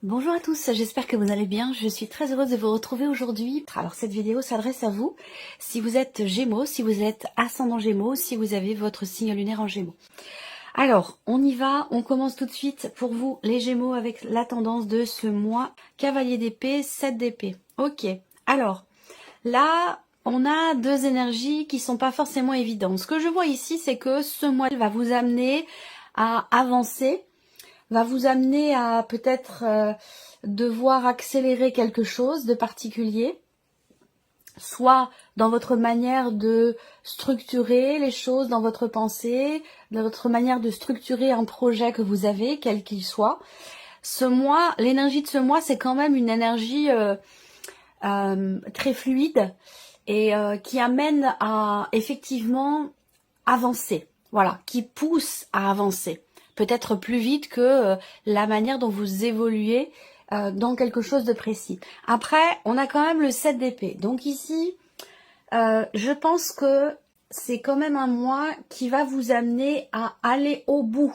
Bonjour à tous, j'espère que vous allez bien. Je suis très heureuse de vous retrouver aujourd'hui. Alors cette vidéo s'adresse à vous si vous êtes Gémeaux, si vous êtes ascendant Gémeaux, si vous avez votre signe lunaire en Gémeaux. Alors, on y va, on commence tout de suite pour vous les Gémeaux avec la tendance de ce mois. Cavalier d'épée, 7 d'épée. Ok, alors là, on a deux énergies qui sont pas forcément évidentes. Ce que je vois ici, c'est que ce mois va vous amener à avancer, va vous amener à peut-être devoir accélérer quelque chose de particulier, soit dans votre manière de structurer les choses, dans votre pensée, dans votre manière de structurer un projet que vous avez, quel qu'il soit. Ce mois, l'énergie de ce mois, c'est quand même une énergie très fluide et qui amène à effectivement avancer, voilà, qui pousse à avancer, peut-être plus vite que la manière dont vous évoluez dans quelque chose de précis. Après, on a quand même le 7 d'épée. Donc ici, je pense que c'est quand même un mois qui va vous amener à aller au bout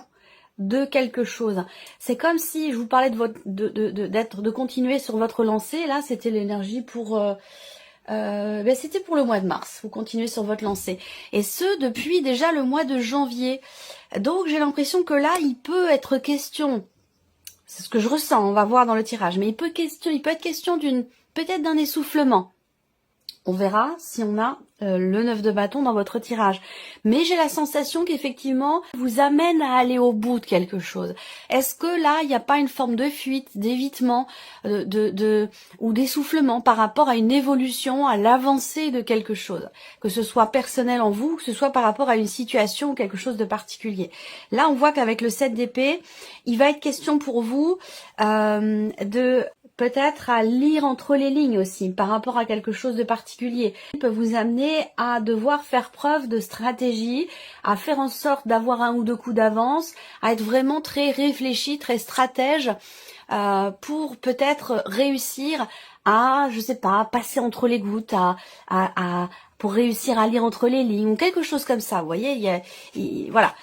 de quelque chose. C'est comme si je vous parlais de continuer sur votre lancée. Là, c'était l'énergie pour c'était pour le mois de mars. Vous continuez sur votre lancée. Et ce, depuis déjà le mois de janvier. Donc, j'ai l'impression que là, il peut être question, c'est ce que je ressens, on va voir dans le tirage, mais il peut être question peut-être d'un essoufflement. On verra si on a le 9 de bâton dans votre tirage. Mais j'ai la sensation qu'effectivement, vous amène à aller au bout de quelque chose. Est-ce que là, il n'y a pas une forme de fuite, d'évitement ou d'essoufflement par rapport à une évolution, à l'avancée de quelque chose? Que ce soit personnel en vous, que ce soit par rapport à une situation ou quelque chose de particulier. Là, on voit qu'avec le 7 d'épée, il va être question pour vous de peut-être à lire entre les lignes aussi, par rapport à quelque chose de particulier. Il peut vous amener à devoir faire preuve de stratégie, à faire en sorte d'avoir un ou deux coups d'avance, à être vraiment très réfléchi, très stratège, pour peut-être réussir à, je sais pas, passer entre les gouttes, pour réussir à lire entre les lignes, ou quelque chose comme ça, vous voyez, voilà.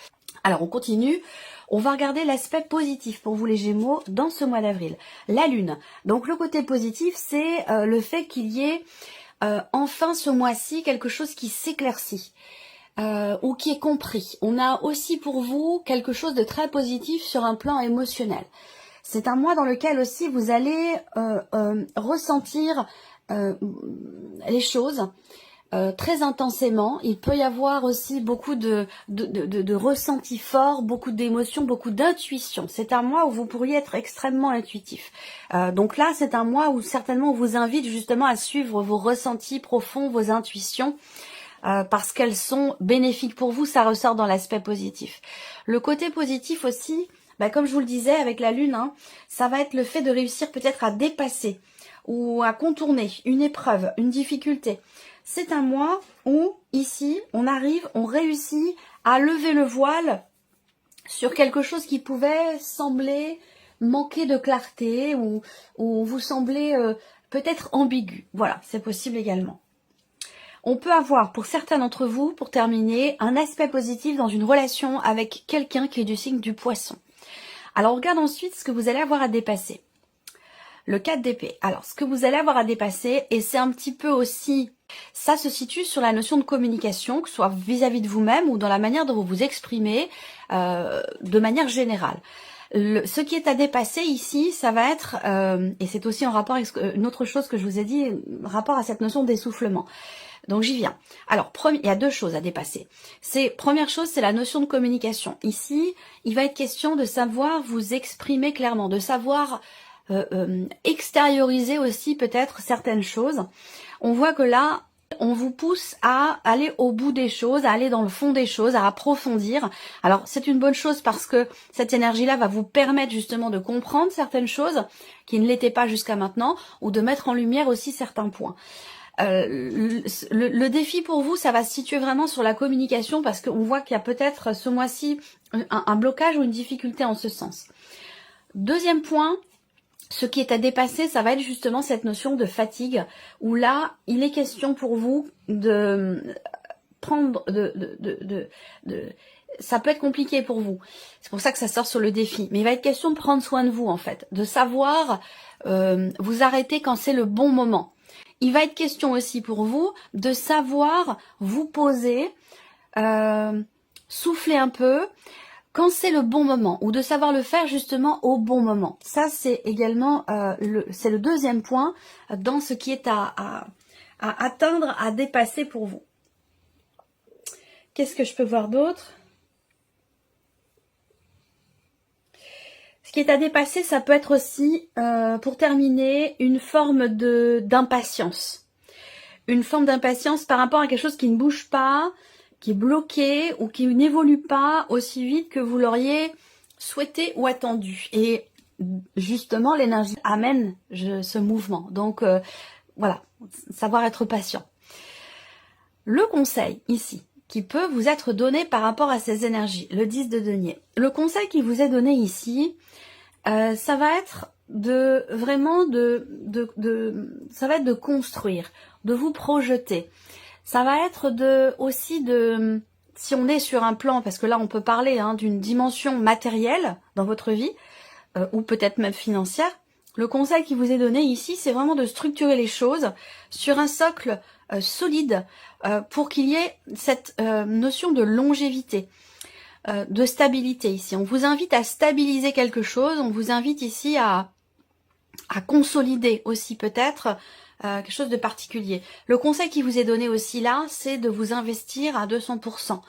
Alors, on continue. On va regarder l'aspect positif pour vous les Gémeaux dans ce mois d'avril. La Lune. Donc le côté positif, c'est le fait qu'il y ait enfin ce mois-ci quelque chose qui s'éclaircit ou qui est compris. On a aussi pour vous quelque chose de très positif sur un plan émotionnel. C'est un mois dans lequel aussi vous allez ressentir les choses très intensément. Il peut y avoir aussi beaucoup de ressentis forts, beaucoup d'émotions, beaucoup d'intuition. C'est un mois où vous pourriez être extrêmement intuitif. Donc là, c'est un mois où certainement on vous invite justement à suivre vos ressentis profonds, vos intuitions, parce qu'elles sont bénéfiques pour vous, ça ressort dans l'aspect positif. Le côté positif aussi, comme je vous le disais avec la Lune, ça va être le fait de réussir peut-être à dépasser ou à contourner une épreuve, une difficulté. C'est un mois où, ici, on réussit à lever le voile sur quelque chose qui pouvait sembler manquer de clarté ou vous sembler peut-être ambigu. Voilà, c'est possible également. On peut avoir, pour certains d'entre vous, pour terminer, un aspect positif dans une relation avec quelqu'un qui est du signe du Poisson. Alors, on regarde ensuite ce que vous allez avoir à dépasser. Le 4 d'épée. Alors, ce que vous allez avoir à dépasser, et c'est un petit peu aussi, ça se situe sur la notion de communication, que ce soit vis-à-vis de vous-même ou dans la manière dont vous vous exprimez de manière générale. Ce qui est à dépasser ici, ça va être, et c'est aussi en rapport avec une autre chose que je vous ai dit, rapport à cette notion d'essoufflement. Donc j'y viens. Alors, il y a deux choses à dépasser. Première chose, c'est la notion de communication. Ici, il va être question de savoir vous exprimer clairement, de savoir extérioriser aussi peut-être certaines choses. On voit que là, on vous pousse à aller au bout des choses, à aller dans le fond des choses, à approfondir. Alors, c'est une bonne chose parce que cette énergie-là va vous permettre justement de comprendre certaines choses qui ne l'étaient pas jusqu'à maintenant ou de mettre en lumière aussi certains points. Le défi pour vous, ça va se situer vraiment sur la communication parce qu'on voit qu'il y a peut-être ce mois-ci un blocage ou une difficulté en ce sens. Deuxième point, ce qui est à dépasser, ça va être justement cette notion de fatigue, où là, il est question pour vous de prendre, ça peut être compliqué pour vous. C'est pour ça que ça sort sur le défi. Mais il va être question de prendre soin de vous, en fait. De savoir vous arrêter quand c'est le bon moment. Il va être question aussi pour vous de savoir vous poser, souffler un peu, quand c'est le bon moment, ou de savoir le faire justement au bon moment. Ça, c'est également c'est le deuxième point dans ce qui est à atteindre, à dépasser pour vous. Qu'est-ce que je peux voir d'autre? Ce qui est à dépasser, ça peut être aussi, pour terminer, une forme d'impatience. Une forme d'impatience par rapport à quelque chose qui ne bouge pas, qui est bloqué ou qui n'évolue pas aussi vite que vous l'auriez souhaité ou attendu. Et justement, l'énergie amène ce mouvement. Donc, voilà, savoir être patient. Le conseil ici, qui peut vous être donné par rapport à ces énergies, le 10 de denier. Le conseil qui vous est donné ici, ça va être ça va être de construire, de vous projeter. Ça va être aussi de, si on est sur un plan, parce que là on peut parler d'une dimension matérielle dans votre vie, ou peut-être même financière, le conseil qui vous est donné ici, c'est vraiment de structurer les choses sur un socle solide pour qu'il y ait cette notion de longévité, de stabilité ici. On vous invite à stabiliser quelque chose, on vous invite ici à consolider aussi peut-être quelque chose de particulier. Le conseil qui vous est donné aussi là, c'est de vous investir à 200%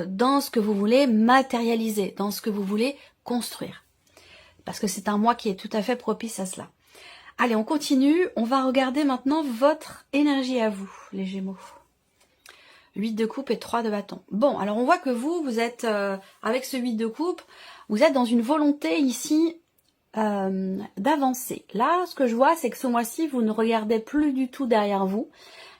dans ce que vous voulez matérialiser, dans ce que vous voulez construire. Parce que c'est un mois qui est tout à fait propice à cela. Allez, on continue. On va regarder maintenant votre énergie à vous, les Gémeaux. 8 de coupe et 3 de bâton. Bon, alors on voit que vous êtes, avec ce 8 de coupe, vous êtes dans une volonté ici d'avancer. Là, ce que je vois, c'est que ce mois-ci, vous ne regardez plus du tout derrière vous.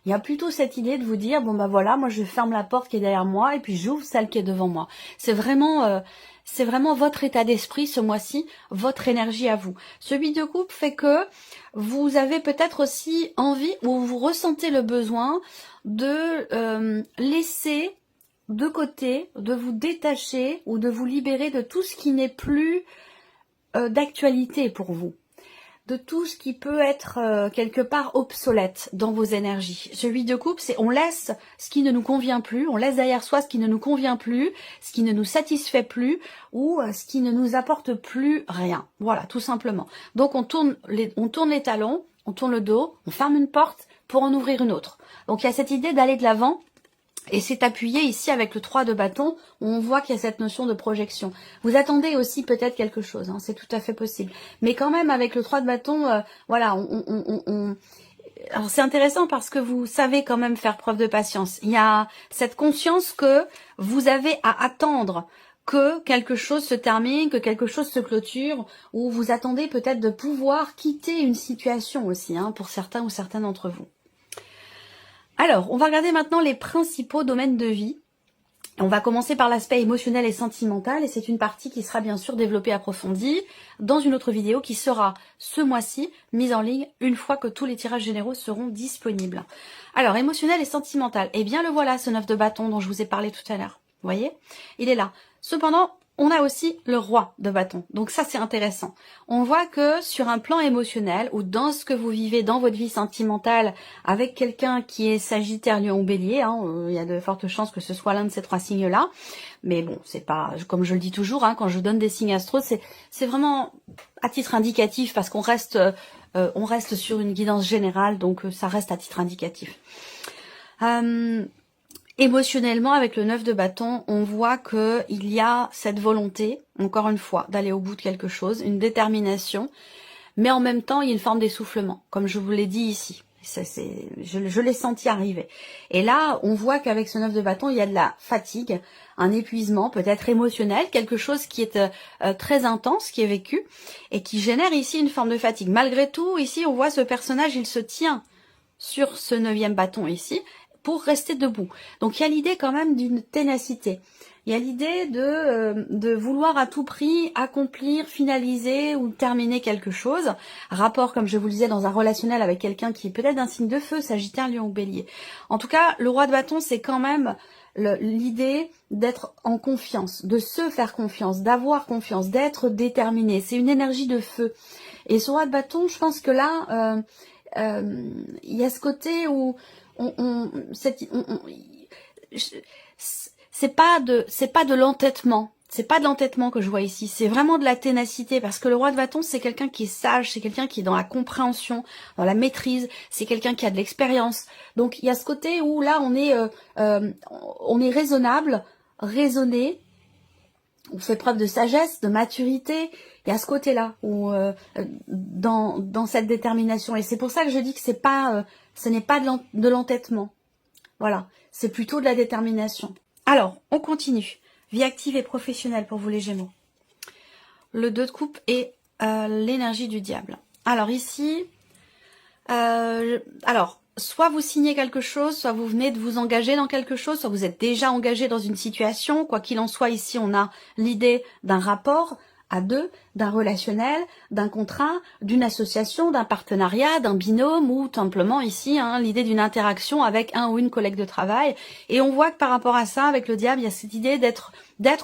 Il y a plutôt cette idée de vous dire, bon bah voilà, moi je ferme la porte qui est derrière moi et puis j'ouvre celle qui est devant moi. C'est vraiment votre état d'esprit ce mois-ci, votre énergie à vous. Ce 8 de coupe fait que vous avez peut-être aussi envie ou vous ressentez le besoin de laisser de côté, de vous détacher ou de vous libérer de tout ce qui n'est plus d'actualité pour vous, de tout ce qui peut être quelque part obsolète dans vos énergies. Ce 8 de coupe, c'est on laisse ce qui ne nous convient plus, on laisse derrière soi ce qui ne nous convient plus, ce qui ne nous satisfait plus ou ce qui ne nous apporte plus rien. Voilà, tout simplement. Donc on tourne les talons, on tourne le dos, on ferme une porte pour en ouvrir une autre. Donc il y a cette idée d'aller de l'avant. Et c'est appuyé ici avec le 3 de bâton, où on voit qu'il y a cette notion de projection. Vous attendez aussi peut-être quelque chose, c'est tout à fait possible. Mais quand même avec le 3 de bâton, voilà, alors c'est intéressant parce que vous savez quand même faire preuve de patience. Il y a cette conscience que vous avez à attendre que quelque chose se termine, que quelque chose se clôture, ou vous attendez peut-être de pouvoir quitter une situation aussi, pour certains ou certaines d'entre vous. Alors, on va regarder maintenant les principaux domaines de vie. On va commencer par l'aspect émotionnel et sentimental, et c'est une partie qui sera bien sûr développée, approfondie, dans une autre vidéo qui sera ce mois-ci mise en ligne une fois que tous les tirages généraux seront disponibles. Alors, émotionnel et sentimental, eh bien le voilà, ce 9 de bâton dont je vous ai parlé tout à l'heure. Vous voyez, il est là. Cependant, on a aussi le roi de bâton. Donc ça, c'est intéressant. On voit que sur un plan émotionnel ou dans ce que vous vivez dans votre vie sentimentale avec quelqu'un qui est Sagittaire, Lion ou Bélier, il y a de fortes chances que ce soit l'un de ces trois signes-là. Mais bon, c'est pas, comme je le dis toujours, quand je donne des signes astro, c'est vraiment à titre indicatif parce qu'on reste sur une guidance générale, donc ça reste à titre indicatif. Émotionnellement, avec le 9 de bâton, on voit qu'il y a cette volonté, encore une fois, d'aller au bout de quelque chose, une détermination, mais en même temps, il y a une forme d'essoufflement, comme je vous l'ai dit ici. Je l'ai senti arriver. Et là, on voit qu'avec ce 9 de bâton, il y a de la fatigue, un épuisement, peut-être émotionnel, quelque chose qui est très intense, qui est vécu, et qui génère ici une forme de fatigue. Malgré tout, ici, on voit ce personnage, il se tient sur ce 9e bâton ici, pour rester debout. Donc il y a l'idée quand même d'une ténacité. Il y a l'idée de vouloir à tout prix accomplir, finaliser ou terminer quelque chose. Rapport, comme je vous le disais, dans un relationnel avec quelqu'un qui est peut-être d'un signe de feu, Sagittaire, Lion ou Bélier. En tout cas, le roi de bâton, c'est quand même l'idée d'être en confiance, de se faire confiance, d'avoir confiance, d'être déterminé. C'est une énergie de feu. Et sur roi de bâton, je pense que là, il y a ce côté où c'est pas de l'entêtement. C'est pas de l'entêtement que je vois ici, c'est vraiment de la ténacité, parce que le roi de bâton, c'est quelqu'un qui est sage, c'est quelqu'un qui est dans la compréhension, dans la maîtrise, c'est quelqu'un qui a de l'expérience. Donc il y a ce côté où là on est raisonnable, raisonné, on fait preuve de sagesse, de maturité. Il y a ce côté-là où dans cette détermination, et c'est pour ça que je dis que ce n'est pas de l'entêtement. Voilà, c'est plutôt de la détermination. Alors, on continue. Vie active et professionnelle pour vous les Gémeaux. Le 2 de coupe et l'énergie du diable. Alors ici, soit vous signez quelque chose, soit vous venez de vous engager dans quelque chose, soit vous êtes déjà engagé dans une situation. Quoi qu'il en soit, ici, on a l'idée d'un rapport à deux, d'un relationnel, d'un contrat, d'une association, d'un partenariat, d'un binôme ou simplement ici l'idée d'une interaction avec un ou une collègue de travail. Et on voit que par rapport à ça, avec le diable, il y a cette idée d'être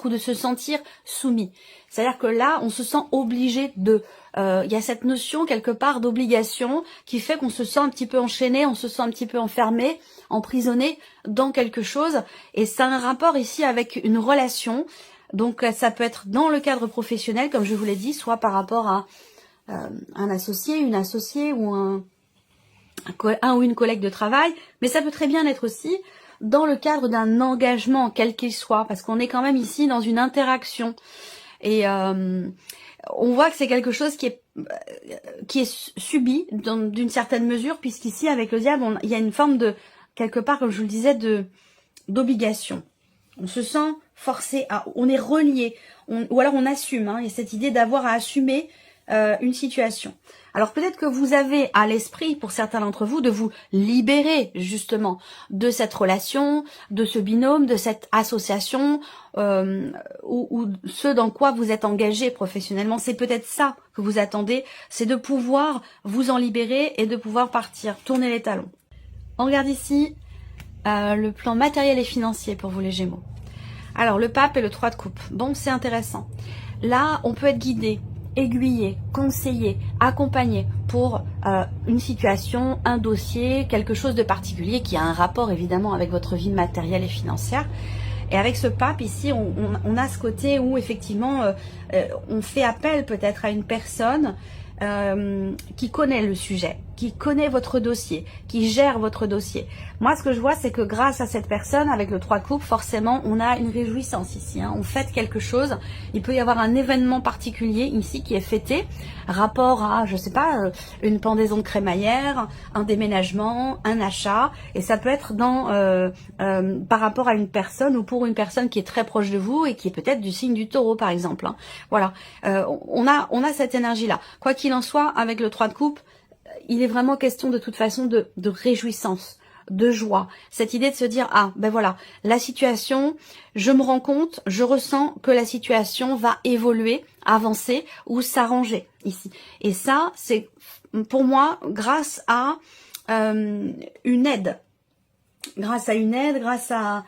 ou de se sentir soumis. C'est-à-dire que là, on se sent obligé de. Il y a cette notion quelque part d'obligation qui fait qu'on se sent un petit peu enchaîné, on se sent un petit peu enfermé, emprisonné dans quelque chose. Et ça a un rapport ici avec une relation. Donc ça peut être dans le cadre professionnel, comme je vous l'ai dit, soit par rapport à un associé, une associée ou un ou une collègue de travail, mais ça peut très bien être aussi dans le cadre d'un engagement, quel qu'il soit, parce qu'on est quand même ici dans une interaction. Et on voit que c'est quelque chose qui est subi d'une certaine mesure, puisqu'ici, avec le diable, il y a une forme de, quelque part, comme je vous le disais, d'obligation. On se sent forcé, on est relié, ou alors on assume. Il y a cette idée d'avoir à assumer une situation. Alors peut-être que vous avez à l'esprit, pour certains d'entre vous, de vous libérer justement de cette relation, de ce binôme, de cette association, ou ce dans quoi vous êtes engagé professionnellement. C'est peut-être ça que vous attendez, c'est de pouvoir vous en libérer et de pouvoir partir, tourner les talons. On regarde ici le plan matériel et financier pour vous les Gémeaux. Alors le pape et le 3 de coupe. Bon, c'est intéressant. Là, on peut être guidé, aiguillé, conseillé, accompagné pour une situation, un dossier, quelque chose de particulier qui a un rapport évidemment avec votre vie matérielle et financière. Et avec ce pape ici, on a ce côté où effectivement on fait appel peut-être à une personne qui connaît le sujet, qui connaît votre dossier, qui gère votre dossier. Moi, ce que je vois, c'est que grâce à cette personne, avec le 3 de coupe, forcément, on a une réjouissance ici. On fête quelque chose. Il peut y avoir un événement particulier ici qui est fêté, rapport à, je sais pas, une pendaison de crémaillère, un déménagement, un achat, et ça peut être par rapport à une personne ou pour une personne qui est très proche de vous et qui est peut-être du signe du Taureau, par exemple. Voilà, on a cette énergie-là. Quoi qu'il en soit, avec le 3 de coupe, il est vraiment question de toute façon de réjouissance, de joie. Cette idée de se dire, ah ben voilà, la situation, je me rends compte, je ressens que la situation va évoluer, avancer ou s'arranger ici. Et ça, c'est pour moi grâce à une aide. Grâce à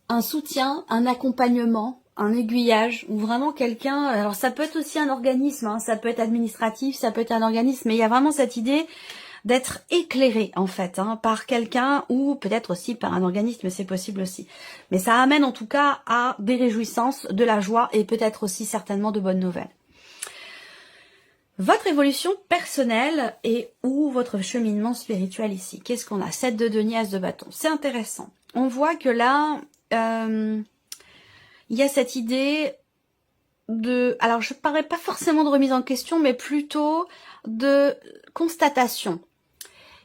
un soutien, un accompagnement, un aiguillage, ou vraiment quelqu'un, alors ça peut être aussi un organisme, ça peut être administratif, ça peut être un organisme, mais il y a vraiment cette idée d'être éclairé en fait, par quelqu'un ou peut-être aussi par un organisme, c'est possible aussi. Mais ça amène en tout cas à des réjouissances, de la joie et peut-être aussi certainement de bonnes nouvelles. Votre évolution personnelle et ou votre cheminement spirituel ici. Qu'est-ce qu'on a? 7 de denier, as de bâton. C'est intéressant. On voit que là, il y a cette idée alors je ne parlerai pas forcément de remise en question, mais plutôt de constatation.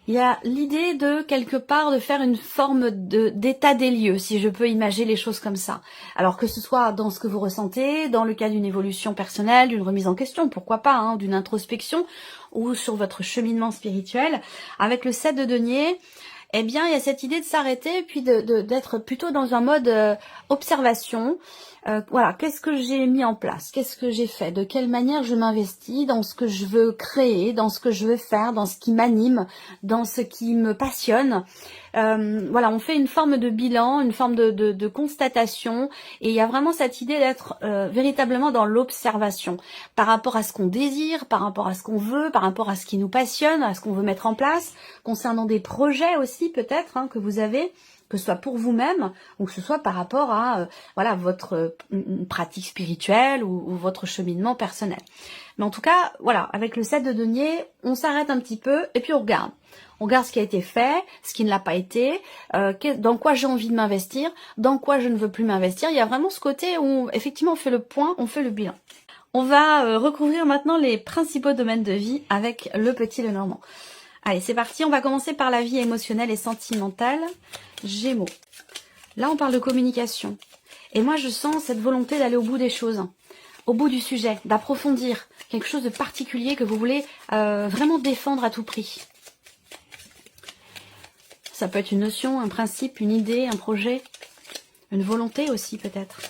Il y a l'idée de, quelque part, de faire une forme d'état des lieux, si je peux imaginer les choses comme ça. Alors que ce soit dans ce que vous ressentez, dans le cas d'une évolution personnelle, d'une remise en question, pourquoi pas, d'une introspection, ou sur votre cheminement spirituel. Avec le 7 de denier, eh bien, il y a cette idée de s'arrêter, puis d'être plutôt dans un mode observation, Voilà, qu'est-ce que j'ai mis en place, qu'est-ce que j'ai fait, de quelle manière je m'investis dans ce que je veux créer, dans ce que je veux faire, dans ce qui m'anime, dans ce qui me passionne. Voilà, on fait une forme de bilan, une forme de constatation, et il y a vraiment cette idée d'être véritablement dans l'observation, par rapport à ce qu'on désire, par rapport à ce qu'on veut, par rapport à ce qui nous passionne, à ce qu'on veut mettre en place, concernant des projets aussi peut-être que vous avez, que ce soit pour vous-même ou que ce soit par rapport à voilà votre pratique spirituelle ou votre cheminement personnel. Mais en tout cas, voilà, avec le 7 de denier, on s'arrête un petit peu et puis on regarde. On regarde ce qui a été fait, ce qui ne l'a pas été, dans quoi j'ai envie de m'investir, dans quoi je ne veux plus m'investir. Il y a vraiment ce côté où effectivement on fait le point, on fait le bilan. On va recouvrir maintenant les principaux domaines de vie avec le petit Lenormand. Allez, c'est parti, on va commencer par la vie émotionnelle et sentimentale. Gémeaux. Là, on parle de communication. Et moi, je sens cette volonté d'aller au bout des choses, au bout du sujet, d'approfondir quelque chose de particulier que vous voulez vraiment défendre à tout prix. Ça peut être une notion, un principe, une idée, un projet, une volonté aussi peut-être.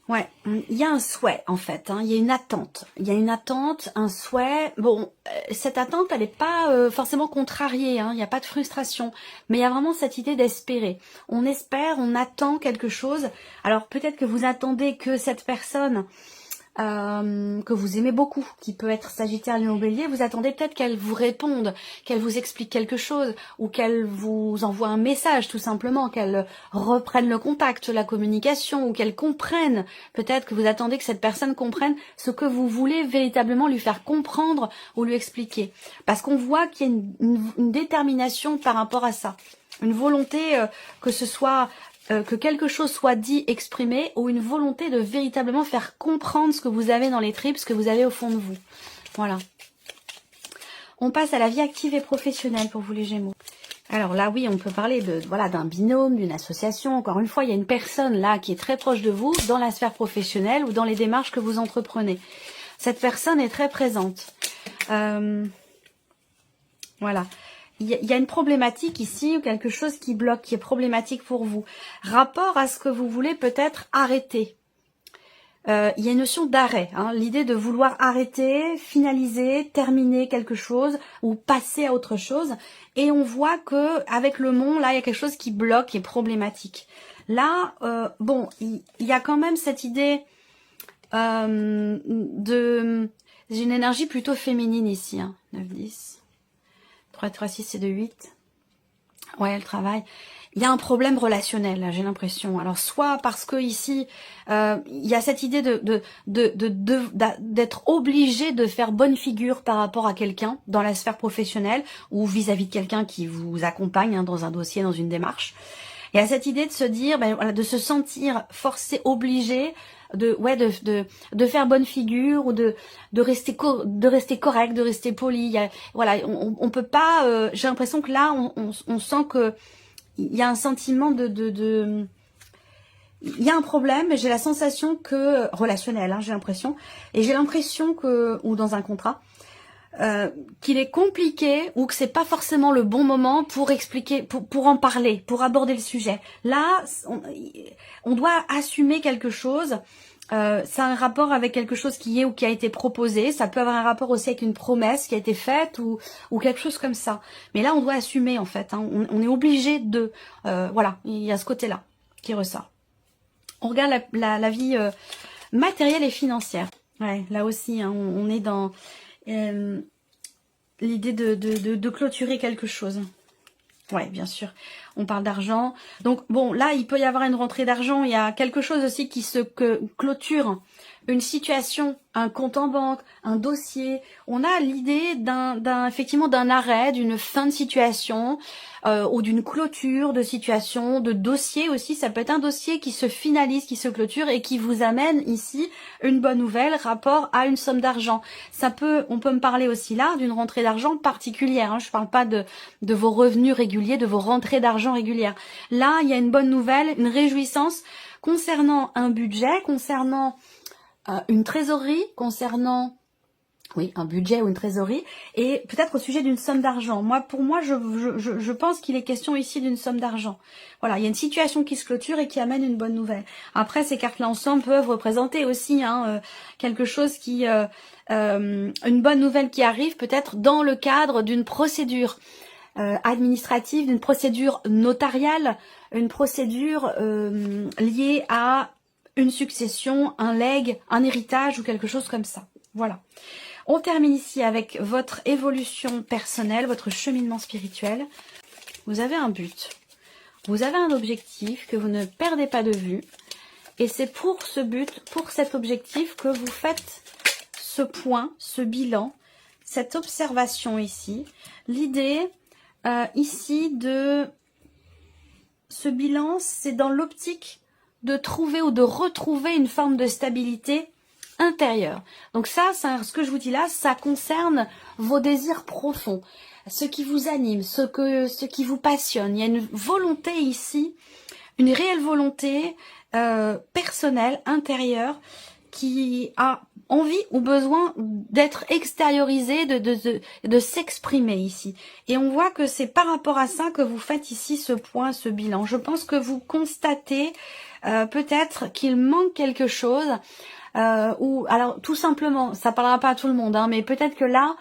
Ouais, il y a un souhait en fait, il y a une attente. Il y a une attente, un souhait. Bon, cette attente, elle n'est pas forcément contrariée, il n'y a pas de frustration. Mais il y a vraiment cette idée d'espérer. On espère, on attend quelque chose. Alors peut-être que vous attendez que cette personne que vous aimez beaucoup, qui peut être Sagittaire, Lion, Bélier, vous attendez peut-être qu'elle vous réponde, qu'elle vous explique quelque chose, ou qu'elle vous envoie un message tout simplement, qu'elle reprenne le contact, la communication, ou qu'elle comprenne. Peut-être que vous attendez que cette personne comprenne ce que vous voulez véritablement lui faire comprendre ou lui expliquer. Parce qu'on voit qu'il y a une détermination par rapport à ça. Une volonté que ce soit... que quelque chose soit dit, exprimé, ou une volonté de véritablement faire comprendre ce que vous avez dans les tripes, ce que vous avez au fond de vous. Voilà. On passe à la vie active et professionnelle pour vous les Gémeaux. Alors là, oui, on peut parler de voilà d'un binôme, d'une association. Encore une fois, il y a une personne là qui est très proche de vous dans la sphère professionnelle ou dans les démarches que vous entreprenez. Cette personne est très présente. Voilà. Il y a une problématique ici, ou quelque chose qui bloque, qui est problématique pour vous. Rapport à ce que vous voulez peut-être arrêter. Il y a une notion d'arrêt, l'idée de vouloir arrêter, finaliser, terminer quelque chose ou passer à autre chose. Et on voit que avec le mont, là, il y a quelque chose qui bloque, qui est problématique. Là, bon, il y a quand même cette idée de... J'ai une énergie plutôt féminine ici, 9-10. 3, 6, c'est de 8. Ouais, elle travaille. Il y a un problème relationnel, là, j'ai l'impression. Alors, soit parce que ici, il y a cette idée d'être obligé de faire bonne figure par rapport à quelqu'un dans la sphère professionnelle ou vis-à-vis de quelqu'un qui vous accompagne dans un dossier, dans une démarche. Il y a cette idée de se dire, voilà, de se sentir forcé, obligé de faire bonne figure ou de rester correct, de rester poli. Voilà, on peut pas. J'ai l'impression que là, on sent que il y a un sentiment il y a un problème. J'ai la sensation que relationnel, j'ai l'impression, et j'ai l'impression que ou dans un contrat. Qu'il est compliqué ou que c'est pas forcément le bon moment pour expliquer, pour en parler, pour aborder le sujet. Là, on doit assumer quelque chose. Ça a un rapport avec quelque chose qui est ou qui a été proposé. Ça peut avoir un rapport aussi avec une promesse qui a été faite ou quelque chose comme ça. Mais là, on doit assumer en fait. On est obligé de... voilà, il y a ce côté-là qui ressort. On regarde la vie matérielle et financière. Ouais, là aussi, on est dans... l'idée de clôturer quelque chose. Ouais, bien sûr. On parle d'argent. Donc, bon, là, il peut y avoir une rentrée d'argent. Il y a quelque chose aussi qui se clôture. Une situation, un compte en banque, un dossier. On a l'idée effectivement d'un arrêt, d'une fin de situation ou d'une clôture de situation, de dossier aussi. Ça peut être un dossier qui se finalise, qui se clôture et qui vous amène ici une bonne nouvelle rapport à une somme d'argent. On peut me parler aussi là d'une rentrée d'argent particulière. Je parle pas de vos revenus réguliers, de vos rentrées d'argent régulières. Là, il y a une bonne nouvelle, une réjouissance concernant un budget, concernant une trésorerie, concernant Oui, un budget ou une trésorerie, et peut-être au sujet d'une somme d'argent. Pour moi, je pense qu'il est question ici d'une somme d'argent. Voilà, il y a une situation qui se clôture et qui amène une bonne nouvelle. Après, ces cartes-là ensemble peuvent représenter aussi quelque chose qui, une bonne nouvelle qui arrive peut-être dans le cadre d'une procédure administrative, d'une procédure notariale, une procédure liée à une succession, un legs, un héritage ou quelque chose comme ça. Voilà. On termine ici avec votre évolution personnelle, votre cheminement spirituel. Vous avez un but, vous avez un objectif que vous ne perdez pas de vue. Et c'est pour ce but, pour cet objectif que vous faites ce point, ce bilan, cette observation ici. L'idée ici de ce bilan, c'est dans l'optique de trouver ou de retrouver une forme de stabilité intérieure. Donc ça, ce que je vous dis là, ça concerne vos désirs profonds, ce qui vous anime, ce qui vous passionne. Il y a une volonté ici, une réelle volonté personnelle, intérieure, qui a envie ou besoin d'être extériorisée, de s'exprimer ici. Et on voit que c'est par rapport à ça que vous faites ici ce point, ce bilan. Je pense que vous constatez peut-être qu'il manque quelque chose, ou alors tout simplement, ça parlera pas à tout le monde, mais peut-être que là,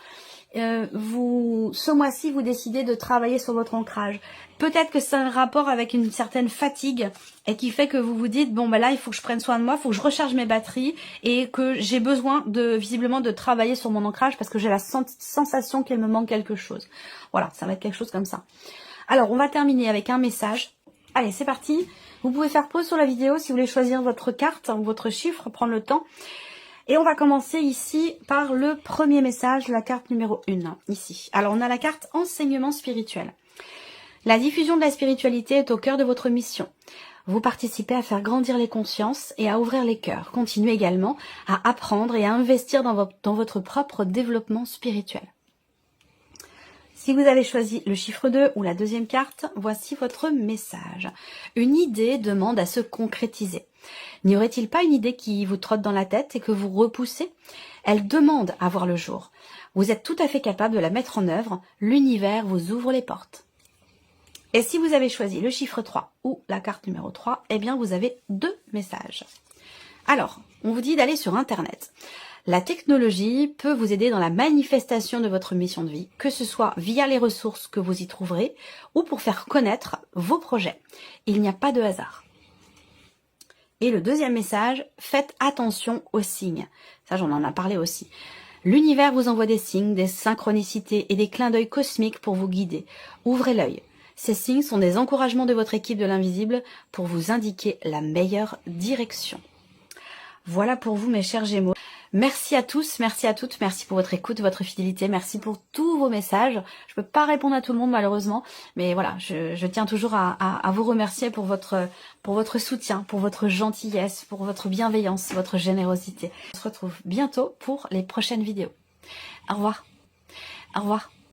ce mois-ci, vous décidez de travailler sur votre ancrage. Peut-être que c'est un rapport avec une certaine fatigue et qui fait que vous vous dites, bon, là, il faut que je prenne soin de moi, il faut que je recharge mes batteries et que j'ai besoin visiblement de travailler sur mon ancrage parce que j'ai la sensation qu'il me manque quelque chose. Voilà, ça va être quelque chose comme ça. Alors, on va terminer avec un message. Allez, c'est parti. Vous pouvez faire pause sur la vidéo si vous voulez choisir votre carte ou votre chiffre, prendre le temps. Et on va commencer ici par le premier message, la carte numéro 1, ici. Alors, on a la carte enseignement spirituel. La diffusion de la spiritualité est au cœur de votre mission. Vous participez à faire grandir les consciences et à ouvrir les cœurs. Continuez également à apprendre et à investir dans votre propre développement spirituel. Si vous avez choisi le chiffre 2 ou la deuxième carte, voici votre message. Une idée demande à se concrétiser. N'y aurait-il pas une idée qui vous trotte dans la tête et que vous repoussez? Elle demande à voir le jour. Vous êtes tout à fait capable de la mettre en œuvre. L'univers vous ouvre les portes. Et si vous avez choisi le chiffre 3 ou la carte numéro 3, eh bien vous avez deux messages. Alors, on vous dit d'aller sur Internet. La technologie peut vous aider dans la manifestation de votre mission de vie, que ce soit via les ressources que vous y trouverez ou pour faire connaître vos projets. Il n'y a pas de hasard. Et le deuxième message, faites attention aux signes. Ça, j'en en ai parlé aussi. L'univers vous envoie des signes, des synchronicités et des clins d'œil cosmiques pour vous guider. Ouvrez l'œil. Ces signes sont des encouragements de votre équipe de l'invisible pour vous indiquer la meilleure direction. Voilà pour vous, mes chers Gémeaux. Merci à tous, merci à toutes, merci pour votre écoute, votre fidélité, merci pour tous vos messages. Je peux pas répondre à tout le monde malheureusement, mais voilà, je tiens toujours à vous remercier pour votre soutien, pour votre gentillesse, pour votre bienveillance, votre générosité. On se retrouve bientôt pour les prochaines vidéos. Au revoir. Au revoir.